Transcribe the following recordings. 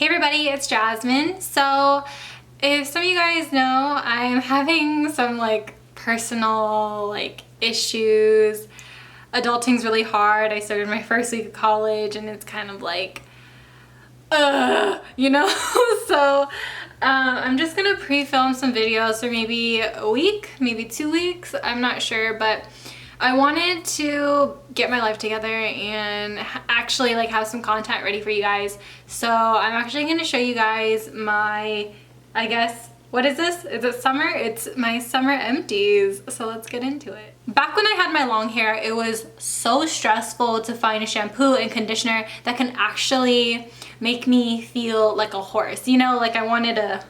Hey everybody, it's Jasmine. So if some of you guys know, I'm having some personal issues. Adulting's really hard. I started my first week of college and it's kind of you know? So I'm just gonna pre-film some videos for maybe a week, maybe 2 weeks, I'm not sure, but I wanted to get my life together and actually have some content ready for you guys. So I'm actually going to show you guys my, I guess, what is this? Is it summer? It's my summer empties. So let's get into it. Back when I had my long hair, it was so stressful to find a shampoo and conditioner that can actually make me feel like a horse. You know, I wanted to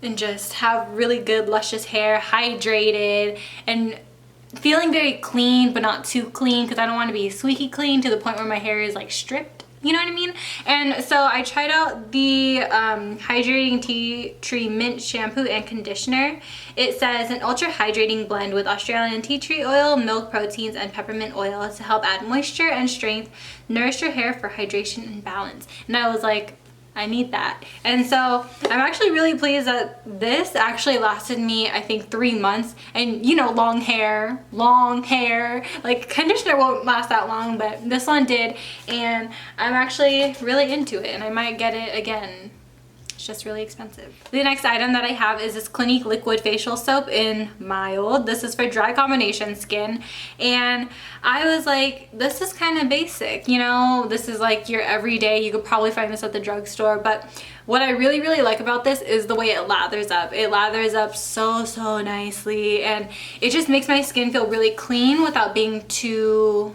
and just have really good luscious hair, hydrated, and feeling very clean but not too clean because I don't want to be squeaky clean to the point where my hair is stripped, you know what I mean? And so I tried out the Hydrating Teatree Mint shampoo and conditioner. It says an ultra hydrating blend with Australian tea tree oil, milk proteins, and peppermint oil to help add moisture and strength, nourish your hair for hydration and balance. And I was like, I need that. And so I'm actually really pleased that this actually lasted me, I think, 3 months. And you know, long hair, conditioner won't last that long, but this one did. And I'm actually really into it and I might get it again. It's just really expensive. The next item that I have is this Clinique liquid facial soap in mild. This is for dry combination skin. And I was like, this is kind of basic, you know? This is your everyday. You could probably find this at the drugstore. But what I really, really like about this is the way it lathers up. It lathers up so, so nicely. And it just makes my skin feel really clean without being too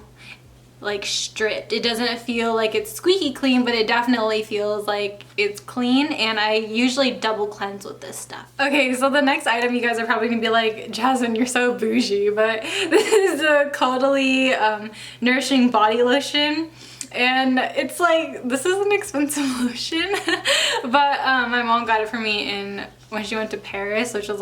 stripped. It doesn't feel like it's squeaky clean, but it definitely feels like it's clean, and I usually double cleanse with this stuff. Okay, so the next item, you guys are probably gonna be like, Jasmine, you're so bougie, but this is the Caudalie Nourishing body lotion. And it's this is an expensive lotion, but my mom got it for me when she went to Paris, which was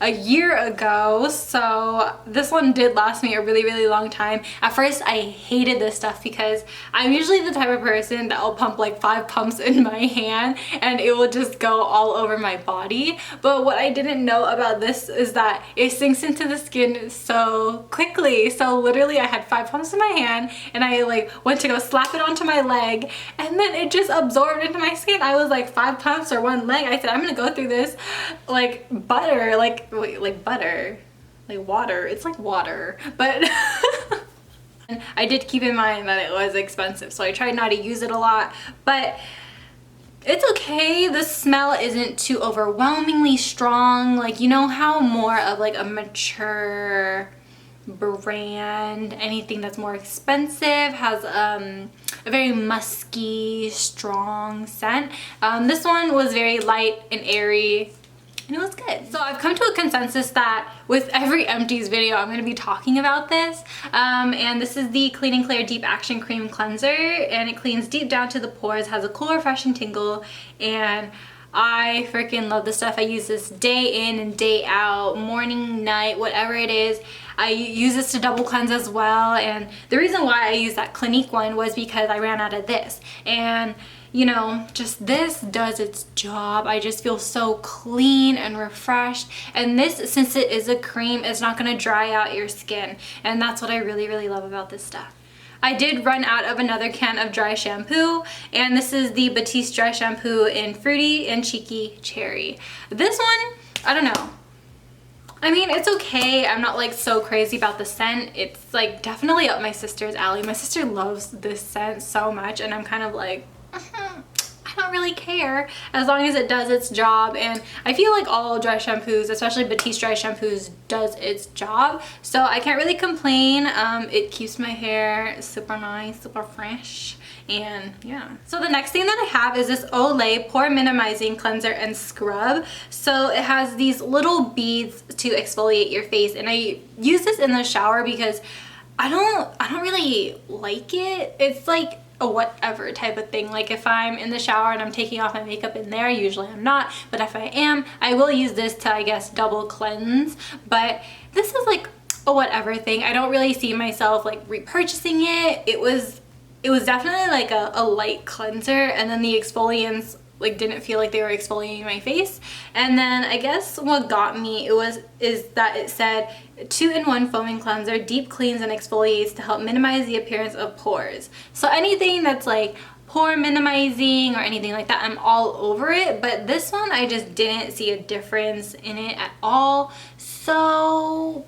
a year ago. So this one did last me a really, really long time. At first I hated this stuff because I'm usually the type of person that will pump 5 pumps in my hand and it will just go all over my body. But what I didn't know about this is that it sinks into the skin so quickly. So literally I had 5 pumps in my hand and I went to go slap it onto my leg and then it just absorbed into my skin. I was 5 pumps or 1 leg. I said, I'm gonna go through this butter, butter, water. It's like water, but I did keep in mind that it was expensive, so I tried not to use it a lot, but it's okay. The smell isn't too overwhelmingly strong. You know how more of a mature brand, anything that's more expensive has a very musky, strong scent. This one was very light and airy, and it was good. So I've come to a consensus that with every empties video I'm going to be talking about this, and this is the Clean and Clear Deep Action Cream Cleanser, and it cleans deep down to the pores, has a cool refreshing tingle, and I freaking love this stuff. I use this day in and day out, morning, night, whatever it is. I use this to double cleanse as well, and the reason why I used that Clinique one was because I ran out of this, and you know, just this does its job. I just feel so clean and refreshed, and this, since it is a cream, is not going to dry out your skin, and that's what I really, really love about this stuff. I did run out of another can of dry shampoo, and this is the Batiste dry shampoo in Fruity and Cheeky Cherry. This one, I don't know. I mean, it's okay. I'm not so crazy about the scent. It's definitely up my sister's alley. My sister loves this scent so much, and I'm kind of I don't really care as long as it does its job. And I feel all dry shampoos, especially Batiste dry shampoos, does its job, so I can't really complain. It keeps my hair super nice, super fresh, and yeah. So the next thing that I have is this Olay Pore Minimizing Cleanser and Scrub. So it has these little beads to exfoliate your face, and I use this in the shower because I don't really like it. It's a whatever type of thing. If I'm in the shower and I'm taking off my makeup in there, usually I'm not, but if I am, I will use this to, I guess, double cleanse. But this is a whatever thing. I don't really see myself repurchasing it. It was it was definitely like a light cleanser, and then the exfoliants like didn't feel like they were exfoliating my face. And then I guess what got me is that it said 2-in-1 foaming cleanser, deep cleans and exfoliates to help minimize the appearance of pores. So anything that's like pore minimizing or anything like that, I'm all over it, but this one I just didn't see a difference in it at all. So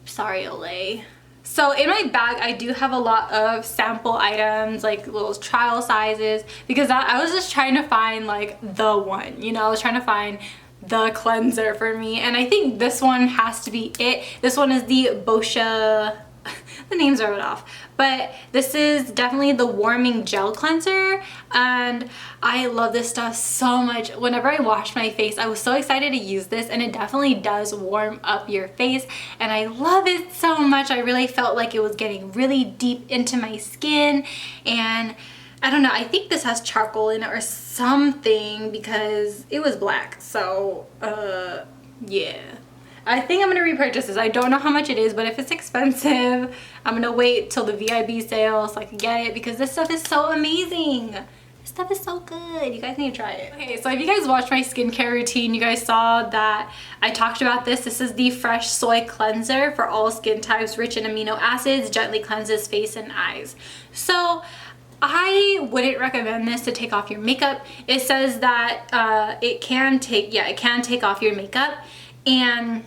sorry, Olay. So in my bag, I do have a lot of sample items, like little trial sizes, because I was just trying to find like the one, you know, I was trying to find the cleanser for me. And I think this one has to be it. This one is the Boscia, the names are off, but this is definitely the warming gel cleanser, and I love this stuff so much. Whenever I wash my face, I was so excited to use this, and it definitely does warm up your face, and I love it so much. I really felt like it was getting really deep into my skin, and I don't know, I think this has charcoal in it or something because it was black. So yeah, I think I'm gonna repurchase this. I don't know how much it is, but if it's expensive, I'm gonna wait till the VIB sale so I can get it, because this stuff is so amazing. This stuff is so good. You guys need to try it. Okay, so if you guys watched my skincare routine, you guys saw that I talked about this. This is the Fresh Soy Cleanser for all skin types, rich in amino acids, gently cleanses face and eyes. So I wouldn't recommend this to take off your makeup. It says that it can take off your makeup, and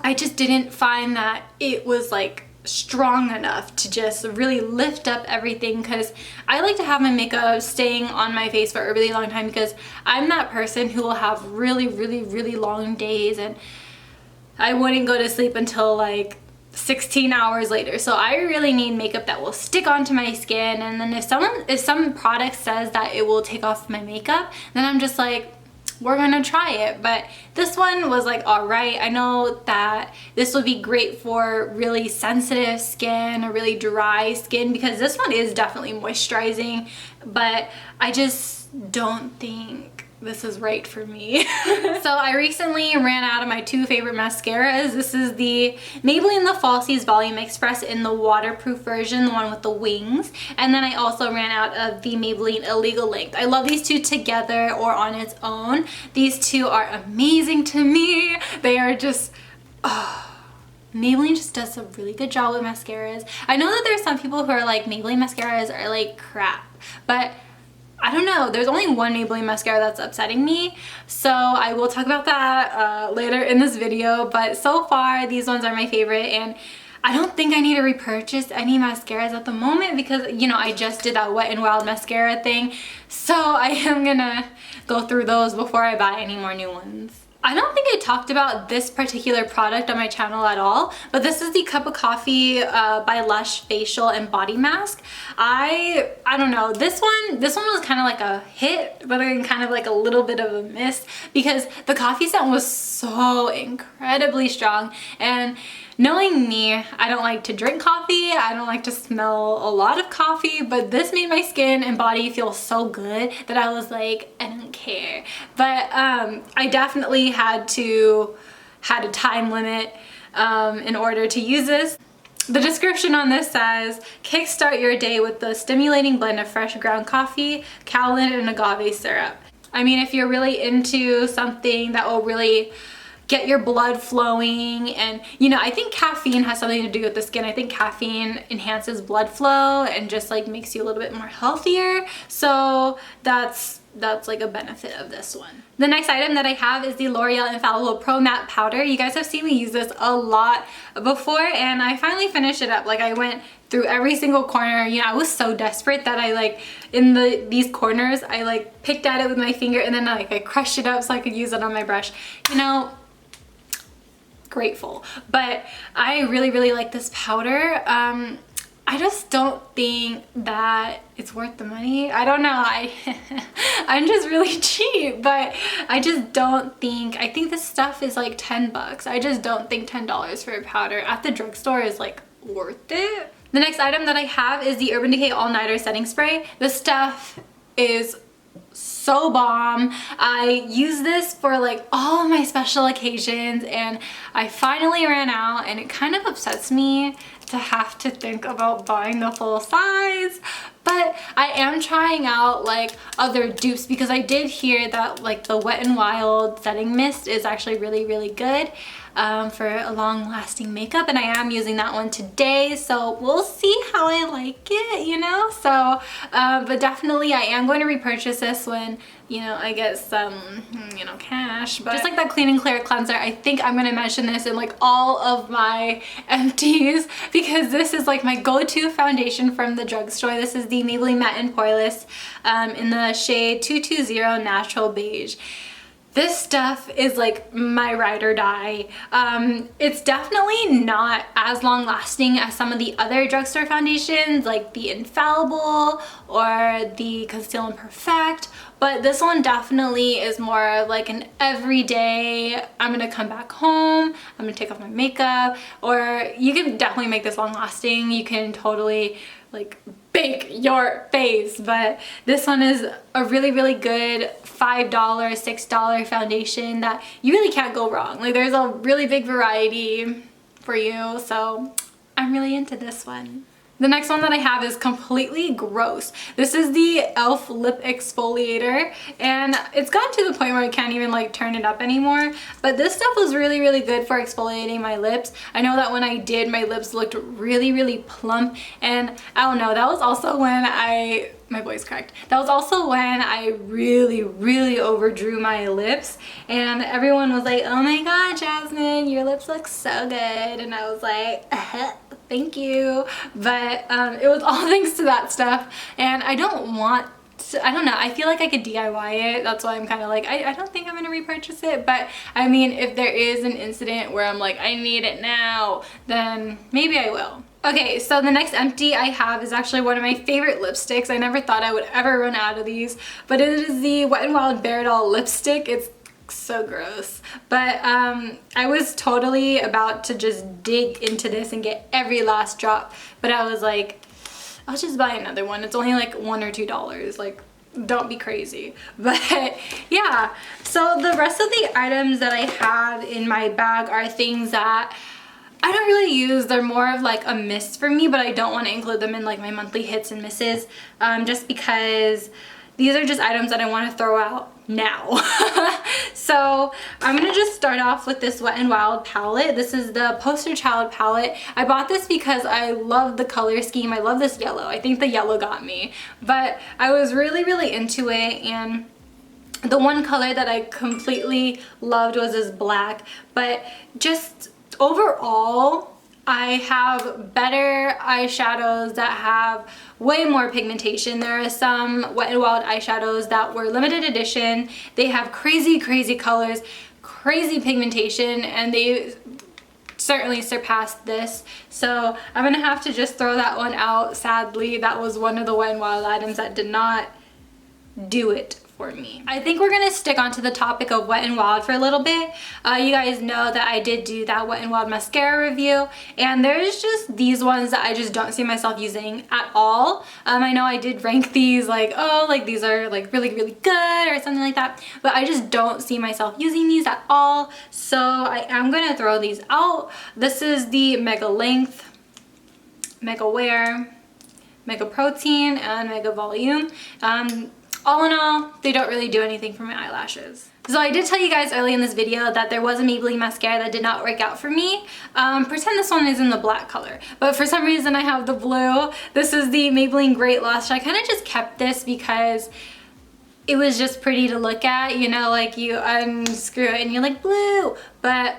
I just didn't find that it was like strong enough to just really lift up everything, because I like to have my makeup staying on my face for a really long time, because I'm that person who will have really long days, and I wouldn't go to sleep until like 16 hours later. So I really need makeup that will stick onto my skin. And then if some product says that it will take off my makeup, then I'm just like, we're gonna try it. But this one was like, all right. I know that this would be great for really sensitive skin or really dry skin, because this one is definitely moisturizing, but I just don't think this is right for me. So I recently ran out of my two favorite mascaras. This is the Maybelline The Falsies Volume Express in the waterproof version, the one with the wings. And then I also ran out of the Maybelline Illegal Length. I love these two together or on its own. These two are amazing to me. They are just, Maybelline just does a really good job with mascaras. I know that there's some people who are like, Maybelline mascaras are like crap, but I don't know, there's only one Maybelline mascara that's upsetting me, so I will talk about that later in this video. But so far, these ones are my favorite, and I don't think I need to repurchase any mascaras at the moment, because, you know, I just did that Wet n Wild mascara thing, so I am gonna go through those before I buy any more new ones. I don't think I talked about this particular product on my channel at all, but this is the Cup of Coffee by Lush Facial and Body Mask. I don't know, this one was kind of like a hit, but then kind of like a little bit of a miss, because the coffee scent was so incredibly strong. And knowing me, I don't like to drink coffee, I don't like to smell a lot of coffee, but this made my skin and body feel so good that I was like, I don't care. But I definitely had a time limit in order to use this. The description on this says, kickstart your day with the stimulating blend of fresh ground coffee, kaolin, and agave syrup. I mean, if you're really into something that will really get your blood flowing, and you know, I think caffeine has something to do with the skin. I think caffeine enhances blood flow and just like makes you a little bit more healthier. So that's like a benefit of this one. The next item that I have is the L'Oreal Infallible Pro Matte Powder. You guys have seen me use this a lot before, and I finally finished it up. Like, I went through every single corner. You know, I was so desperate that I like, in these corners, I like picked at it with my finger, and then I crushed it up so I could use it on my brush. You know, grateful. But I really like this powder. I just don't think that it's worth the money. I don't know, I'm just really cheap, but I just don't think, I think this stuff is like 10 bucks. I just don't think $10 for a powder at the drugstore is like worth it. The next item that I have is the Urban Decay All Nighter Setting Spray. This stuff is so bomb. I use this for like all of my special occasions, and I finally ran out, and it kind of upsets me to have to think about buying the full size, But I am trying out like other dupes because I did hear that like the Wet n Wild setting mist is actually really good for a long-lasting makeup, and I am using that one today, so we'll see how I like it, you know. So but definitely I am going to repurchase this when, you know, I get some, you know, cash. But just like that Clean and Clear cleanser, I think I'm gonna mention this in like all of my empties because this is like my go-to foundation from the drugstore. This is the Maybelline Matte and Poreless in the shade 220 Natural Beige. This stuff is like my ride or die. It's definitely not as long lasting as some of the other drugstore foundations like the Infallible or the Conceal and Perfect, but this one definitely is more of like an everyday, I'm gonna come back home, I'm gonna take off my makeup, or you can definitely make this long lasting. You can totally like bake your face, but this one is a really good $5, $6 foundation that you really can't go wrong. Like there's a really big variety for you, so I'm really into this one. The next one that I have is completely gross. This is the e.l.f. lip exfoliator, and it's gotten to the point where I can't even like turn it up anymore, but this stuff was really good for exfoliating my lips. I know that when I did, my lips looked really plump, and I don't know, that was also when my voice cracked. That was also when I really overdrew my lips, and everyone was like, oh my god, Jasmine, your lips look so good, and I was like, thank you. But it was all thanks to that stuff, and I don't want to, I don't know, I feel like I could DIY it. That's why I'm kind of like, I don't think I'm gonna repurchase it, but I mean, if there is an incident where I'm like, I need it now, then maybe I will. Okay, so the next empty I have is actually one of my favorite lipsticks. I never thought I would ever run out of these, but it is the Wet n Wild Bare Doll lipstick. It's so gross, but I was totally about to just dig into this and get every last drop, but I was like, I'll just buy another one. It's only like $1 or $2, like don't be crazy. But yeah, so the rest of the items that I have in my bag are things that I don't really use. They're more of like a miss for me, but I don't want to include them in like my monthly hits and misses, just because these are just items that I want to throw out now. So I'm gonna just start off with this Wet n Wild palette. This is the Poster Child palette. I bought this because I love the color scheme. I love this yellow. I think the yellow got me, but I was really into it, and the one color that I completely loved was this black. But just overall, I have better eyeshadows that have way more pigmentation. There are some Wet n Wild eyeshadows that were limited edition. They have crazy colors, crazy pigmentation, and they certainly surpassed this. So I'm gonna have to just throw that one out. Sadly, that was one of the Wet n Wild items that did not do it for me. I think we're gonna stick onto the topic of Wet n Wild for a little bit. You guys know that I did do that Wet n Wild mascara review, and there's just these ones that I just don't see myself using at all. I know I did rank these like, oh, like these are like really good or something like that, but I just don't see myself using these at all, so I am gonna throw these out. This is the Mega Length, Mega Wear, Mega Protein, and Mega Volume. All in all, they don't really do anything for my eyelashes. So I did tell you guys early in this video that there was a Maybelline mascara that did not work out for me. Pretend this one is in the black color, but for some reason I have the blue. This is the Maybelline Great Lush. I kind of just kept this because it was just pretty to look at, you know, like you unscrew it and you're like, blue. But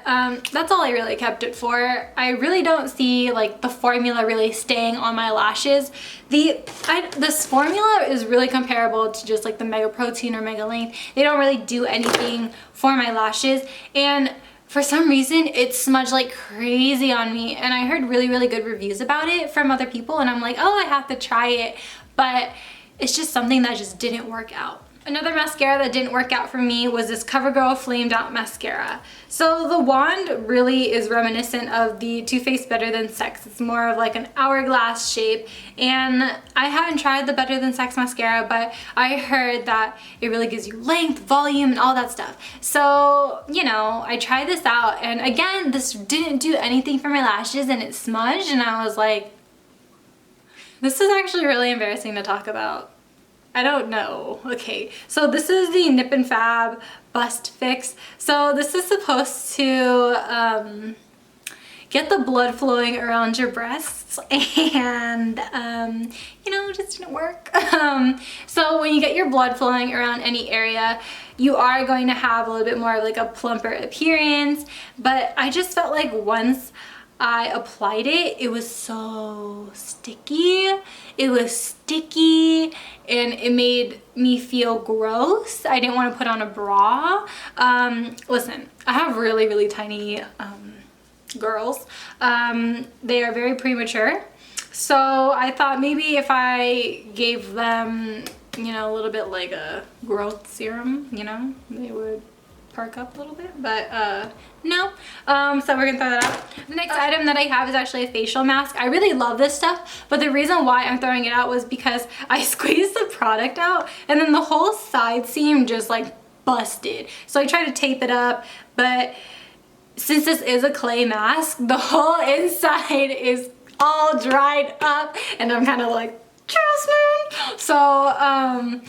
that's all I really kept it for. I really don't see like the formula really staying on my lashes. This formula is really comparable to just like the Mega Protein or Mega Length. They don't really do anything for my lashes, and for some reason it smudged like crazy on me, and I heard really good reviews about it from other people, and I'm like, oh, I have to try it, but it's just something that just didn't work out. Another mascara that didn't work out for me was this CoverGirl Flamed Out Mascara. So the wand really is reminiscent of the Too Faced Better Than Sex. It's more of like an hourglass shape, and I haven't tried the Better Than Sex mascara, but I heard that it really gives you length, volume, and all that stuff. So, you know, I tried this out, and again, this didn't do anything for my lashes, and it smudged, and I was like, This is actually really embarrassing to talk about. I don't know. Okay, so this is the Nip and Fab Bust Fix. So this is supposed to get the blood flowing around your breasts, and you know, it just didn't work. So when you get your blood flowing around any area, you are going to have a little bit more of like a plumper appearance, but I just felt like once I applied it, it was so sticky. It was sticky and it made me feel gross. I didn't want to put on a bra. Listen, I have really, really tiny girls. They are very premature. So I thought maybe if I gave them, you know, a little bit like a growth serum, you know, they would perk up a little bit, but no. So we're gonna throw that out. The next item that I have is actually a facial mask. I really love this stuff, but the reason why I'm throwing it out was because I squeezed the product out and then the whole side seam just like busted. So I tried to tape it up, but since this is a clay mask, the whole inside is all dried up and I'm kind of like, Jasmine. So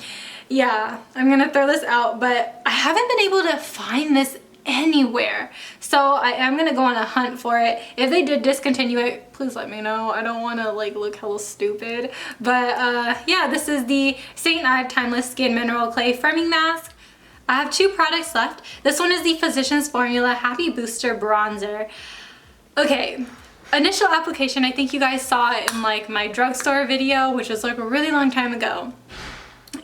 yeah, I'm gonna throw this out, but I haven't been able to find this anywhere. So I am gonna go on a hunt for it. If they did discontinue it, please let me know. I don't wanna like look hella stupid. But yeah, this is the St. Ives Timeless Skin Mineral Clay Firming Mask. I have 2 products left. This one is the Physicians Formula Happy Booster Bronzer. Okay, initial application, I think you guys saw it in like my drugstore video, which was like a really long time ago.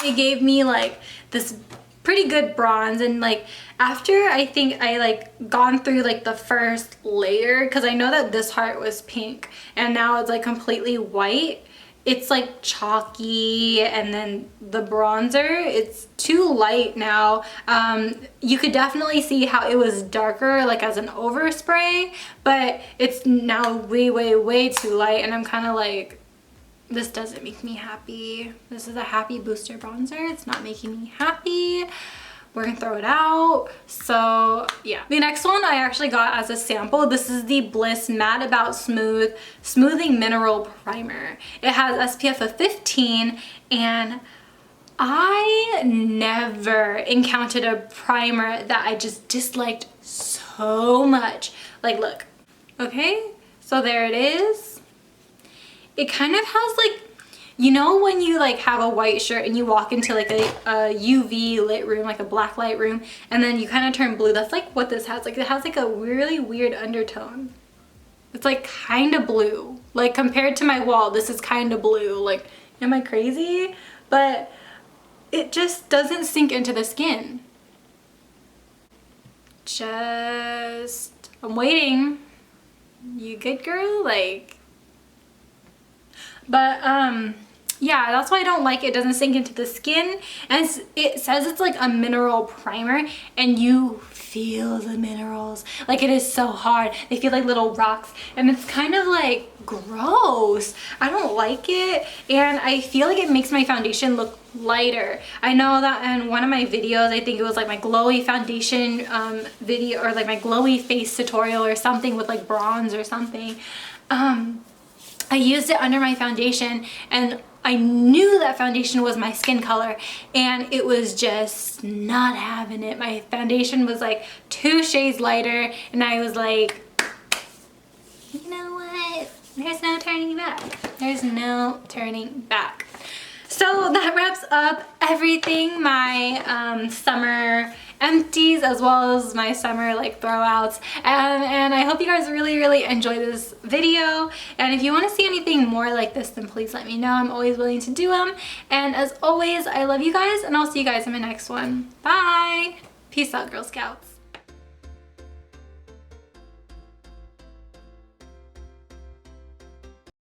It gave me like this pretty good bronze, and like after I think I like gone through like the first layer, because I know that this heart was pink and now it's like completely white. It's like chalky, and then the bronzer, it's too light now. You could definitely see how it was darker like as an overspray, but it's now way, way, way too light, and I'm kind of like, this doesn't make me happy. This is a happy booster bronzer. It's not making me happy. We're gonna throw it out. So yeah. The next one I actually got as a sample. This is the Bliss Matte About Smooth Smoothing Mineral Primer. It has SPF of 15, and I never encountered a primer that I just disliked so much. Like, look. Okay, so there it is. It kind of has like, you know when you like have a white shirt and you walk into like a UV lit room, like a black light room, and then you kind of turn blue? That's like what this has. Like, it has like a really weird undertone. It's like kind of blue. Like compared to my wall, this is kind of blue. Like, am I crazy? But it just doesn't sink into the skin. I'm waiting. You good, girl? Like, but yeah, that's why I don't like it. It doesn't sink into the skin, and it says it's like a mineral primer, and you feel the minerals. Like, it is so hard. They feel like little rocks, and it's kind of like gross. I don't like it, and I feel like it makes my foundation look lighter. I know that in one of my videos, I think it was like my glowy foundation video, or like my glowy face tutorial or something with like bronze or something, I used it under my foundation, and I knew that foundation was my skin color, and it was just not having it. My foundation was like 2 shades lighter, and I was like, you know what? There's no turning back. There's no turning back. So that wraps up everything, my summer empties as well as my summer like throwouts, and I hope you guys really enjoy this video. And if you want to see anything more like this, then please let me know. I'm always willing to do them, and as always, I love you guys, and I'll see you guys in my next one. Bye. Peace out, Girl Scouts.